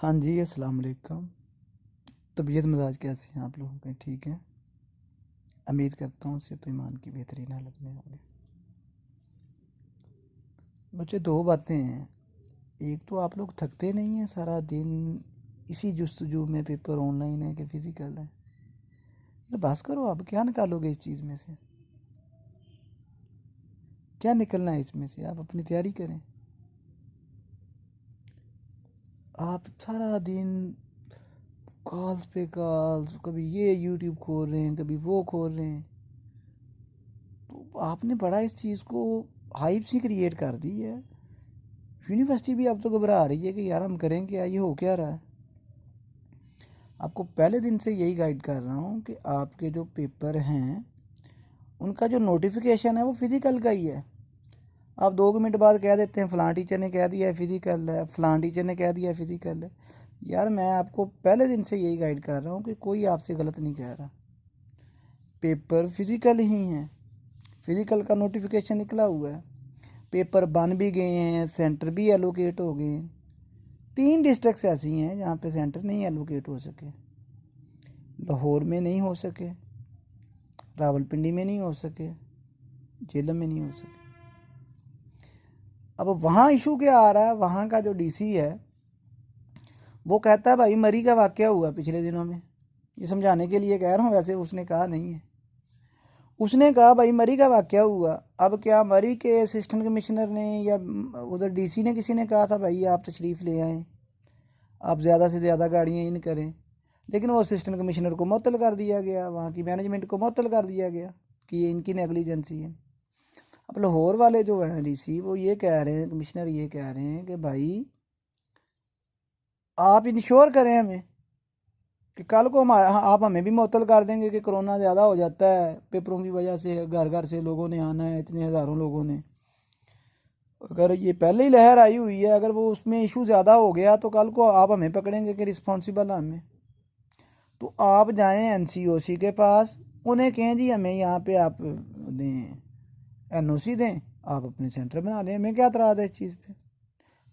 हाँ जी, अस्सलाम वालेकुम। तबीयत मिजाज कैसे हैं आप लोगों के? ठीक है। उम्मीद करता हूँ सेहत ईमान की बेहतरीन हालत में होंगे। बच्चे, दो बातें हैं। एक तो आप लोग थकते नहीं हैं सारा दिन इसी जुस्तजू में, पेपर ऑनलाइन है कि फ़िज़िकल है। यार बस करो, आप क्या निकालोगे इस चीज़ में से? क्या निकलना है इसमें से? आप अपनी तैयारी करें। आप सारा दिन कॉल्स पे कॉल्स, कभी ये यूट्यूब खोल रहे हैं, कभी वो खोल रहे हैं। तो आपने बड़ा इस चीज़ को हाइप सी क्रिएट कर दी है। यूनिवर्सिटी भी अब तो घबरा रही है कि यार हम करें क्या, ये हो क्या रहा है। आपको पहले दिन से यही गाइड कर रहा हूँ कि आपके जो पेपर हैं उनका जो नोटिफिकेशन है वो फ़िज़िकल का ही है। आप 2 मिनट बाद कह देते हैं फ़लाँ टीचर ने कह दिया है फ़िज़िकल है, फ़लाँ टीचर ने कह दिया है फ़िज़िकल है। यार मैं आपको पहले दिन से यही गाइड कर रहा हूँ कि कोई आपसे गलत नहीं कह रहा, पेपर फ़िज़िकल ही हैं। फ़िज़िकल का नोटिफिकेशन निकला हुआ है, पेपर बन भी गए हैं, सेंटर भी एलोकेट हो गए हैं। 3 डिस्ट्रिक्ट्स ऐसी हैं जहाँ पे सेंटर नहीं एलोकेट हो सके। लाहौर में नहीं हो सके, रावलपिंडी में नहीं हो सके, झेलम में नहीं हो सके। अब वहाँ इशू क्या आ रहा है, वहाँ का जो डीसी है वो कहता है भाई मरी का वाक़या हुआ पिछले दिनों में। ये समझाने के लिए कह रहा हूँ, वैसे उसने कहा नहीं है। उसने कहा भाई मरी का वाक़या हुआ। अब क्या मरी के असिस्टेंट कमिश्नर ने या उधर डीसी ने, किसी ने कहा था भाई आप तशरीफ़ ले आएँ, आप ज़्यादा से ज़्यादा गाड़ियाँ इन करें। लेकिन वो असिस्टेंट कमिश्नर को मुअत्तल कर दिया गया, वहाँ की मैनेजमेंट को मुअत्तल कर दिया गया कि ये इनकी नेगलिजेंसी है। अब लाहौर वाले जो हैं डीसी, वो ये कह रहे हैं, कमिश्नर ये कह रहे हैं कि भाई आप इंश्योर करें हमें कि कल को आप हमें भी मुअत्तल कर देंगे कि कोरोना ज़्यादा हो जाता है, पेपरों की वजह से घर घर से लोगों ने आना है, इतने हज़ारों लोगों ने। अगर ये पहले ही लहर आई हुई है, अगर वो उसमें इशू ज़्यादा हो गया तो कल को आप हमें पकड़ेंगे कि रिस्पॉन्सिबल हमें। तो आप जाएं एनसीओसी के पास, उन्हें कहें जी हमें यहाँ पे आप दें, एनओसी दें, आप अपने सेंटर बना लें, हमें क्या एतराज़ है इस चीज़ पे।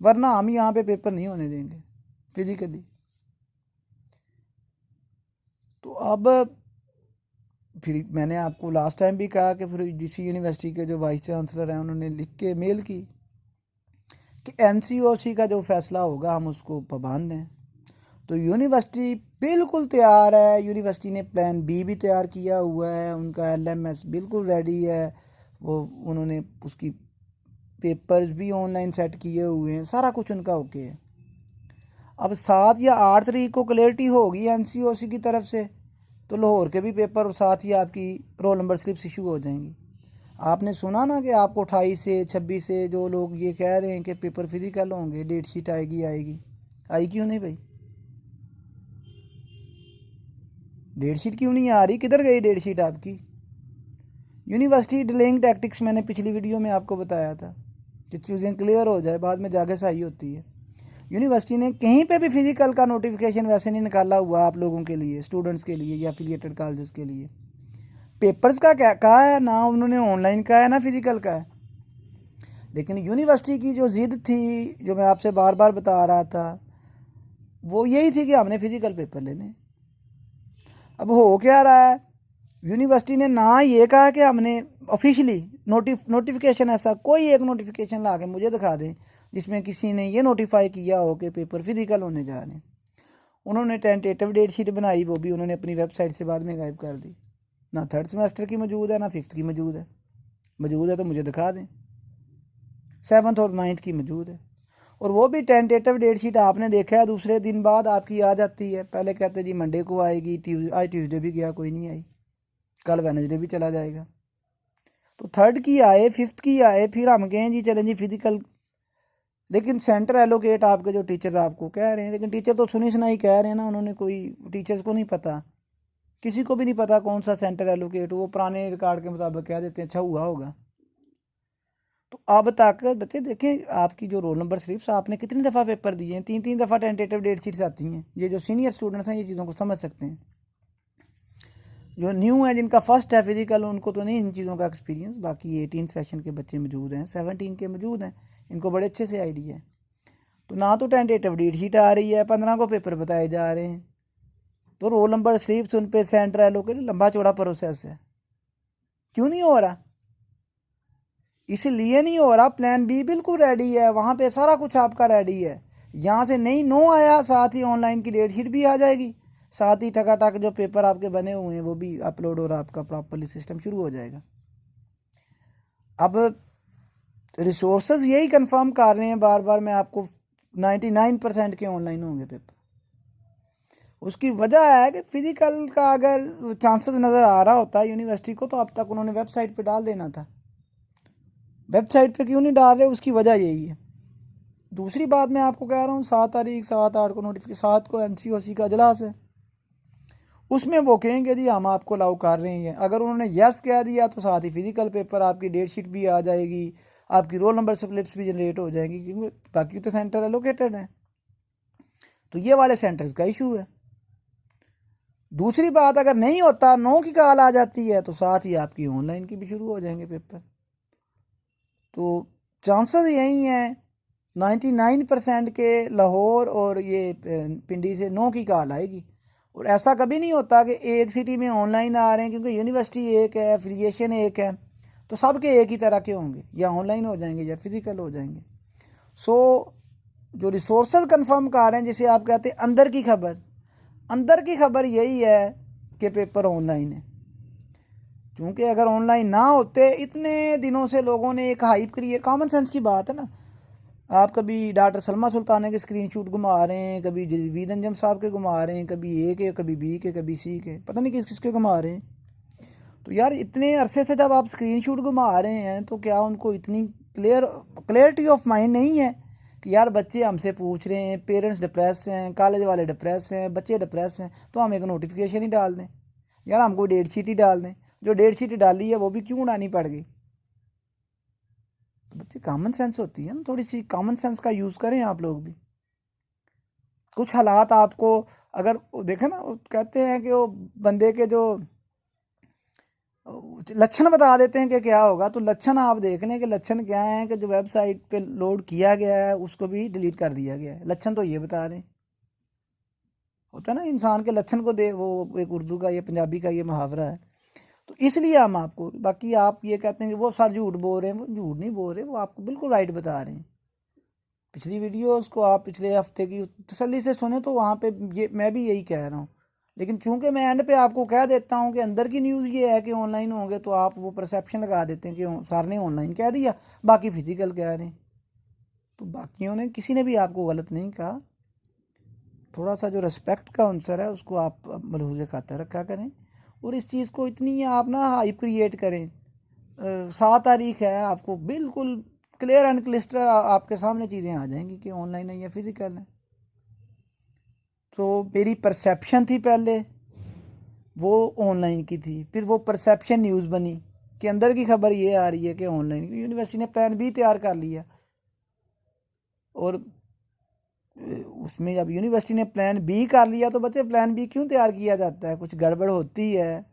वरना हम यहाँ पे पेपर नहीं होने देंगे फिज़िकली। तो अब फिर मैंने आपको लास्ट टाइम भी कहा कि फिर जिस यूनिवर्सिटी के जो वाइस चांसलर हैं उन्होंने लिख के मेल की कि एनसीओसी का जो फैसला होगा हम उसको पाबंद हैं। तो यूनिवर्सिटी बिल्कुल तैयार है, यूनिवर्सिटी ने प्लान बी भी तैयार किया हुआ है, उनका एलएमएस बिल्कुल रेडी है, वो उन्होंने उसकी पेपर्स भी ऑनलाइन सेट किए हुए हैं, सारा कुछ उनका ओके है। अब 7 या 8 तारीख को क्लैरिटी होगी एनसीओसी की तरफ से, तो लाहौर के भी पेपर और साथ ही आपकी रोल नंबर स्लिप्स इशू हो जाएंगी। आपने सुना ना कि आपको 28 से 26 से जो लोग ये कह रहे हैं कि पेपर फिजिकल होंगे, डेट शीट आएगी आएगी, आई क्यों नहीं भाई? डेट शीट क्यों नहीं आ रही? किधर गई डेट शीट आपकी? यूनिवर्सिटी डिलेइंग टैक्टिक्स मैंने पिछली वीडियो में आपको बताया था कि चीज़ें क्लियर हो जाए, बाद में जाके सही होती है। यूनिवर्सिटी ने कहीं पे भी फिजिकल का नोटिफिकेशन वैसे नहीं निकाला हुआ आप लोगों के लिए, स्टूडेंट्स के लिए या एफिलिएटेड कॉलेजेस के लिए। पेपर्स का क्या कहा है ना, उन्होंने ऑनलाइन कहा है ना फिजिकल का है। लेकिन यूनिवर्सिटी की जो ज़िद थी, जो मैं आपसे बार बार बता रहा था, वो यही थी कि हमने फिजिकल पेपर लेने। अब हो क्या रहा है, यूनिवर्सिटी ने ना ये कहा कि हमने ऑफिशियली नोटिफिकेशन, ऐसा कोई एक नोटिफिकेशन ला के मुझे दिखा दें जिसमें किसी ने ये नोटिफाई किया हो कि पेपर फिजिकल होने जा रहे हैं। उन्होंने टेंटेटिव डेट शीट बनाई, वो भी उन्होंने अपनी वेबसाइट से बाद में गायब कर दी। ना थर्ड सेमेस्टर की मौजूद है, ना फिफ्थ की मौजूद है। मौजूद है तो मुझे दिखा दें। 7th और 9th की मौजूद है, और वो भी टेंटेटिव डेट शीट आपने देखा है दूसरे दिन बाद आपकी आ जाती है। पहले कहते जी मंडे को आएगी, आज ट्यूसडे भी गया, कोई नहीं आई, कल वेडनेसडे भी चला जाएगा। तो थर्ड की आए, फिफ्थ की आए, फिर हम कहें जी चलें जी फिजिकल। लेकिन सेंटर एलोकेट आपके जो टीचर्स आपको कह रहे हैं, लेकिन टीचर तो सुनी सुनाई कह रहे हैं ना, उन्होंने कोई, टीचर्स को नहीं पता, किसी को भी नहीं पता कौन सा सेंटर एलोकेट, वो पुराने रिकॉर्ड के मुताबिक कह देते हैं अच्छा हुआ होगा। तो अब तक बच्चे देखें, आपकी जो रोल नंबर स्लिप्स आपने कितनी दफ़ा पेपर दिए हैं, 3 3 दफ़ा टेंटेटिव डेट शीट्स आती हैं। ये जो सीनियर स्टूडेंट्स हैं ये चीज़ों को समझ सकते हैं। जो न्यू है, जिनका फर्स्ट है फिजिकल, उनको तो नहीं इन चीज़ों का एक्सपीरियंस। बाकी 18 सेशन के बच्चे मौजूद हैं, 17 के मौजूद हैं, इनको बड़े अच्छे से आइडिया है। तो ना तो टेंटेटिव डेट शीट आ रही है, 15 को पेपर बताए जा रहे हैं, तो रोल नंबर स्लिप्स उन पे सेंटर एलोकेट, लंबा चौड़ा प्रोसेस है। क्यों नहीं हो रहा? इसलिए नहीं हो रहा, प्लान बी बिल्कुल रेडी है, वहाँ पे सारा कुछ आपका रेडी है। यहाँ से नहीं नो आया, साथ ही ऑनलाइन की डेट शीट भी आ जाएगी, साथ ही टकाटक जो पेपर आपके बने हुए हैं वो भी अपलोड और आपका प्रॉपरली सिस्टम शुरू हो जाएगा। अब रिसोर्सेज यही कंफर्म कर रहे हैं बार बार, मैं आपको 99% के ऑनलाइन होंगे पेपर। उसकी वजह है कि फिजिकल का अगर चांसेस नज़र आ रहा होता है यूनिवर्सिटी को, तो अब तक उन्होंने वेबसाइट पे डाल देना था। वेबसाइट पे क्यों नहीं डाल रहे, उसकी वजह यही है। दूसरी बात मैं आपको कह रहा हूँ, 7 तारीख 7/8 को नोटिफिकेशन, 7 को MCOC का इजलास है, उसमें वो कहेंगे जी हम आपको अलाउ कर रहे हैं। अगर उन्होंने यस कह दिया तो साथ ही फिजिकल पेपर, आपकी डेट शीट भी आ जाएगी, आपकी रोल नंबर स्लिप्स भी जनरेट हो जाएंगी, क्योंकि बाकी तो सेंटर एलोकेटेड हैं। तो ये वाले सेंटर्स का इशू है। दूसरी बात, अगर नहीं होता, नो की कॉल आ जाती है, तो साथ ही आपकी ऑनलाइन की भी शुरू हो जाएंगे पेपर। तो चांसेस यही हैं 99% के लाहौर और ये पिंडी से नो की कॉल आएगी। और ऐसा कभी नहीं होता कि एक सिटी में ऑनलाइन आ रहे हैं, क्योंकि यूनिवर्सिटी एक है, एफिलिएशन एक है, तो सबके एक ही तरह के होंगे, या ऑनलाइन हो जाएंगे या फिजिकल हो जाएंगे। सो जो रिसोर्सेज कंफर्म कर रहे हैं, जिसे आप कहते हैं अंदर की खबर यही है कि पेपर ऑनलाइन है। क्योंकि अगर ऑनलाइन ना होते, इतने दिनों से लोगों ने एक हाइप क्रिएट, कॉमन सेंस की बात है ना, आप कभी डॉक्टर सलमा सुल्ताना के स्क्रीनशॉट घुमा रहे हैं, कभी जदीद अंजम साहब के घुमा रहे हैं, कभी ए के, कभी बी के, कभी सी के, पता नहीं किस किसके घुमा रहे हैं। तो यार इतने अरसे से जब आप स्क्रीनशॉट घुमा रहे हैं, तो क्या उनको इतनी क्लियरिटी ऑफ माइंड नहीं है कि यार बच्चे हमसे पूछ रहे हैं, पेरेंट्स डिप्रेस हैं, कॉलेज वाले डिप्रेस हैं, बच्चे डिप्रेस हैं, तो हम एक नोटिफिकेशन ही डाल दें, यार हमको डेट शीट ही डाल दें। जो डेट शीट डाली है वो भी क्यों उड़ानी पड़ गई? तो बच्चे, कॉमन सेंस होती है ना, थोड़ी सी कॉमन सेंस का यूज़ करें आप लोग भी। कुछ हालात आपको अगर देखें ना, कहते हैं कि वो बंदे के जो लक्षण बता देते हैं कि क्या होगा, तो लक्षण आप देख लें कि लक्षण क्या है, कि जो वेबसाइट पे लोड किया गया है उसको भी डिलीट कर दिया गया है। लक्षण तो ये बता रहे हैं। होता है ना, इंसान के लक्षण को दे, वो एक उर्दू का, ये पंजाबी का ये मुहावरा है। तो इसलिए हम आपको, बाकी आप ये कहते हैं कि वो सर झूठ बोल रहे हैं, वो झूठ नहीं बोल रहे, वो आपको बिल्कुल राइट बता रहे हैं। पिछली वीडियोस को आप पिछले हफ्ते की तसल्ली से सुने, तो वहाँ पे ये मैं भी यही कह रहा हूँ। लेकिन चूंकि मैं एंड पे आपको कह देता हूँ कि अंदर की न्यूज़ ये है कि ऑनलाइन होंगे, तो आप वो परसेप्शन लगा देते हैं कि सर ने ऑनलाइन कह दिया, बाकी फिजिकल कह रहे हैं। तो बाकियों ने, किसी ने भी आपको गलत नहीं कहा। थोड़ा सा जो रिस्पेक्ट का आंसर है उसको आप मलहूज़ खातर रखा करें, और इस चीज़ को इतनी आप ना हाइप क्रिएट करें। 7 तारीख है, आपको बिल्कुल क्लियर एंड क्लिस्टर आपके सामने चीज़ें आ जाएंगी कि ऑनलाइन है या फिजिकल है। तो मेरी परसेप्शन थी पहले, वो ऑनलाइन की थी, फिर वो परसेप्शन न्यूज़ बनी कि अंदर की खबर ये आ रही है कि ऑनलाइन। यूनिवर्सिटी ने प्लान बी तैयार कर लिया, और उसमें जब यूनिवर्सिटी ने प्लान बी कर लिया, तो बच्चे प्लान बी क्यों तैयार किया जाता है? कुछ गड़बड़ होती है,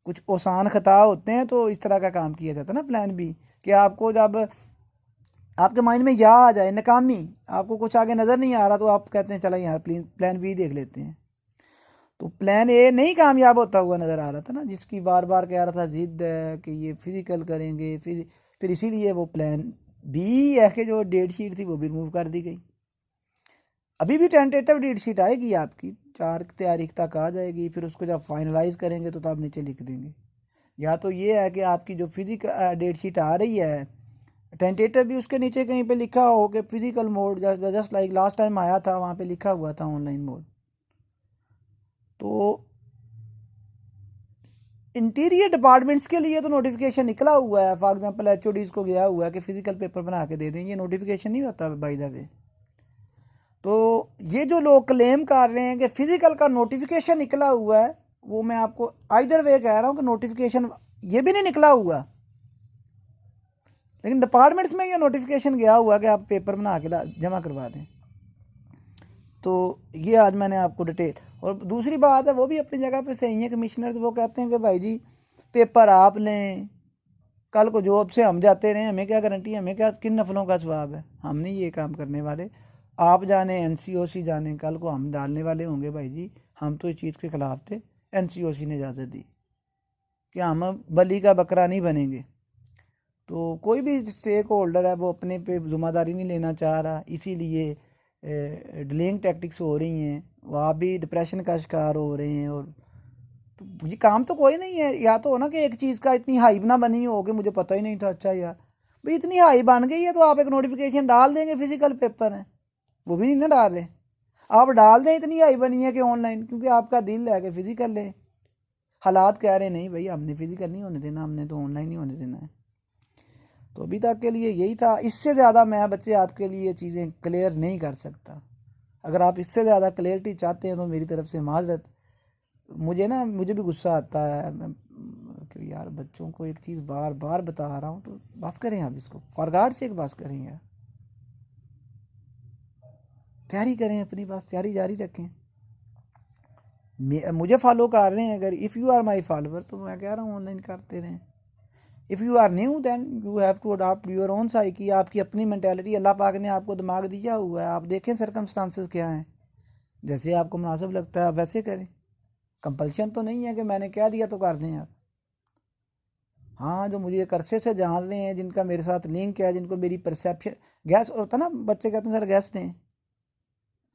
कुछ आसान खता होते हैं, तो इस तरह का काम किया जाता है ना प्लान बी। कि आपको जब आपके माइंड में या आ जाए नाकामी, आपको कुछ आगे नज़र नहीं आ रहा, तो आप कहते हैं चला यार प्लान बी देख लेते हैं। तो प्लान ए नहीं कामयाब होता हुआ नज़र आ रहा था ना, जिसकी बार बार कह रहा था जिद है कि ये फिजिकल करेंगे, फिर इसीलिए वो प्लान बी है कि जो डेट शीट थी वो भी रिमूव कर दी गई। अभी भी टेंटेटिव डेट शीट आएगी आपकी, 4 तारीख तक आ जाएगी, फिर उसको जब फाइनलाइज करेंगे तो तब नीचे लिख देंगे। या तो ये है कि आपकी जो फिजिकल डेट शीट आ रही है टेंटेटिव भी, उसके नीचे कहीं पे लिखा हो कि physical mode, just like last time आया था, वहाँ पे लिखा हुआ था ऑनलाइन मोड। तो इंटीरियर डिपार्टमेंट्स के लिए तो नोटिफिकेशन निकला हुआ है, फॉर एग्जांपल HODs को गया हुआ है कि फिजिकल पेपर बना के दे दें, ये नोटिफिकेशन नहीं होता बाय द वे। तो ये जो लोग क्लेम कर रहे हैं कि फिजिकल का नोटिफिकेशन निकला हुआ है, वो मैं आपको आइदर वे कह रहा हूँ कि नोटिफिकेशन ये भी नहीं निकला हुआ, लेकिन डिपार्टमेंट्स में ये नोटिफिकेशन गया हुआ कि आप पेपर बना के जमा करवा दें। तो ये आज मैंने आपको डिटेल, और दूसरी बात है वो भी अपनी जगह पे सही है, कमिश्नर्स वो कहते हैं कि भाई जी पेपर आप लें, कल को जॉब से हम जाते रहें, हमें क्या गारंटी है, हमें क्या, किन नफलों का सवाब है, हम नहीं ये काम करने वाले। आप जाने, NCOC जाने, कल को हम डालने वाले होंगे भाई जी। हम तो इस चीज़ के ख़िलाफ़ थे, NCOC ने इजाज़त दी कि हम बली का बकरा नहीं बनेंगे। तो कोई भी स्टेक होल्डर है वो अपने पे ज़िम्मेदारी नहीं लेना चाह रहा, इसीलिए डिलेइंग टैक्टिक्स हो रही हैं। वो आप भी डिप्रेशन का शिकार हो रहे हैं। और तो ये काम तो कोई नहीं है। या तो हो ना कि एक चीज़ का इतनी हाइप ना बनी हो कि मुझे पता ही नहीं था, अच्छा यार भाई इतनी हाइप बन गई है तो आप एक नोटिफिकेशन डाल देंगे फिजिकल पेपर है, वो भी नहीं ना डालें। आप डाल दें इतनी हाइप बनी है कि ऑनलाइन, क्योंकि आपका दिल है कि फिजिकल लें। हालात कह रहे नहीं भाई हमने फिजिकल नहीं होने देना, हमने तो ऑनलाइन ही होने देना है। तो अभी तक के लिए यही था। इससे ज़्यादा मैं बच्चे आपके लिए चीज़ें क्लियर नहीं कर सकता। अगर आप इससे ज़्यादा क्लियरिटी चाहते हैं तो मेरी तरफ से माजरत। मुझे भी गुस्सा आता है कि यार बच्चों को एक चीज़ बार बार बता रहा हूँ, तो बस करें आप इसको, फॉर गॉड सेक बस करें यार। तैयारी करें, अपनी बस तैयारी जारी रखें। मुझे फॉलो कर रहे हैं, अगर if you are my follower तो मैं कह रहा हूँ ऑनलाइन करते रहें। If you are new then you have to adopt your own psyche. आपकी अपनी मैंटेलिटी, अल्लाह पाक ने आपको दिमाग दिया हुआ है। आप देखें सर्कमस्टांसेस क्या हैं, जैसे आपको मुनासिब लगता है आप वैसे करें। कंपल्शन तो नहीं है कि मैंने कह दिया तो कर दें आप। हाँ, जो मुझे एक अरसे से जान रहे हैं, जिनका मेरे साथ लिंक है, जिनको मेरी परसेप्शन गैस होता ना, बच्चे कहते हैं सर गैस दें।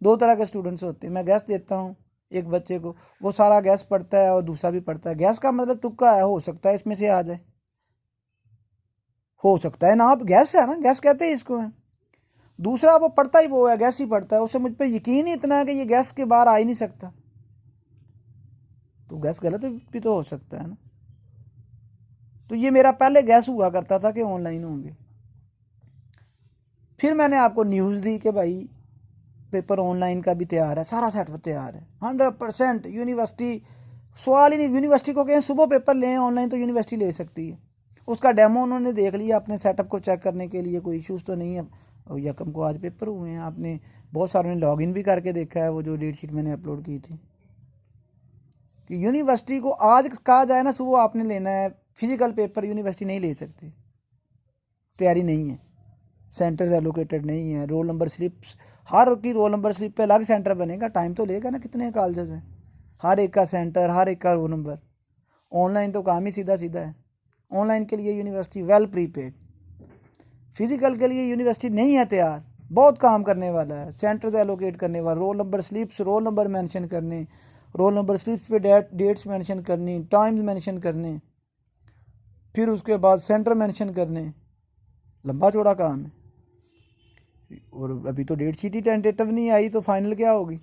दो तरह के स्टूडेंट्स होते हैं, मैं गैस देता हूँ एक बच्चे को, वो सारा गैस पढ़ता है और दूसरा भी पढ़ता है। गैस का मतलब तुक्का है, हो सकता है इसमें से आ जाए, हो सकता है ना। आप गैस है ना, गैस कहते हैं इसको है। दूसरा वो पढ़ता ही वो है, गैस ही पढ़ता है, उसे मुझ पर यकीन ही इतना है कि ये गैस के बाहर आ ही नहीं सकता। तो गैस गलत भी तो हो सकता है ना। तो ये मेरा पहले गैस हुआ करता था कि ऑनलाइन होंगे। फिर मैंने आपको न्यूज़ दी कि भाई पेपर ऑनलाइन का भी तैयार है, सारा सेटअप तैयार है 100%। यूनिवर्सिटी सवाल ही नहीं, यूनिवर्सिटी को कहें सुबह पेपर लें ऑनलाइन तो यूनिवर्सिटी ले सकती है। उसका डेमो उन्होंने देख लिया अपने सेटअप को चेक करने के लिए, कोई इश्यूज़ तो नहीं है। और यकम को आज पेपर हुए हैं, आपने बहुत सारों ने लॉगिन भी करके देखा है, वो जो डेट शीट मैंने अपलोड की थी। कि यूनिवर्सिटी को आज कहा जाए ना सुबह आपने लेना है फिजिकल पेपर, यूनिवर्सिटी नहीं ले सकती, तैयारी नहीं है, सेंटर्स एलोकेटेड नहीं है, रोल नंबर स्लिप्स, हर की रोल नंबर स्लिप पे अलग सेंटर बनेगा। टाइम तो लेगा ना, कितने कॉलेजेस हैं, हर एक का सेंटर, हर एक का रोल नंबर। ऑनलाइन तो काम ही सीधा सीधा है। ऑनलाइन के लिए यूनिवर्सिटी वेल प्रीपेड, फिजिकल के लिए यूनिवर्सिटी नहीं है तैयार, बहुत काम करने वाला है, सेंटर्स एलोकेट करने वाला, roll number slips, roll number mention करने, रोल नंबर स्लिप्स पे डेट्स मेंशन करनी, टाइम्स मेंशन करने, फिर उसके बाद सेंटर मेंशन करने, लंबा चौड़ा काम है। और अभी तो डेट शीट ही टेंटेटिव नहीं आई, तो फाइनल क्या होगी?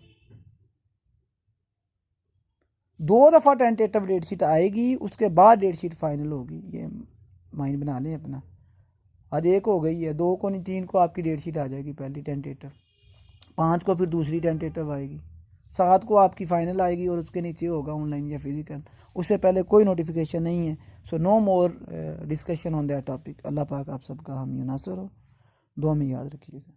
2 दफ़ा टेंटेटिव डेट शीट आएगी, उसके बाद डेट शीट फाइनल होगी। ये माइंड बना लें अपना। आज 1 हो गई है, 2 को नहीं 3 को आपकी डेट शीट आ जाएगी पहली टेंटेटिव, 5 को फिर दूसरी टेंटेटिव आएगी, 7 को आपकी फ़ाइनल आएगी और उसके नीचे होगा ऑनलाइन या फिजिकल। उससे पहले कोई नोटिफिकेशन नहीं है। So no more discussion on that topic. Allah पाक आप सबका हामी नासर हो, दुआ में याद रखिएगा।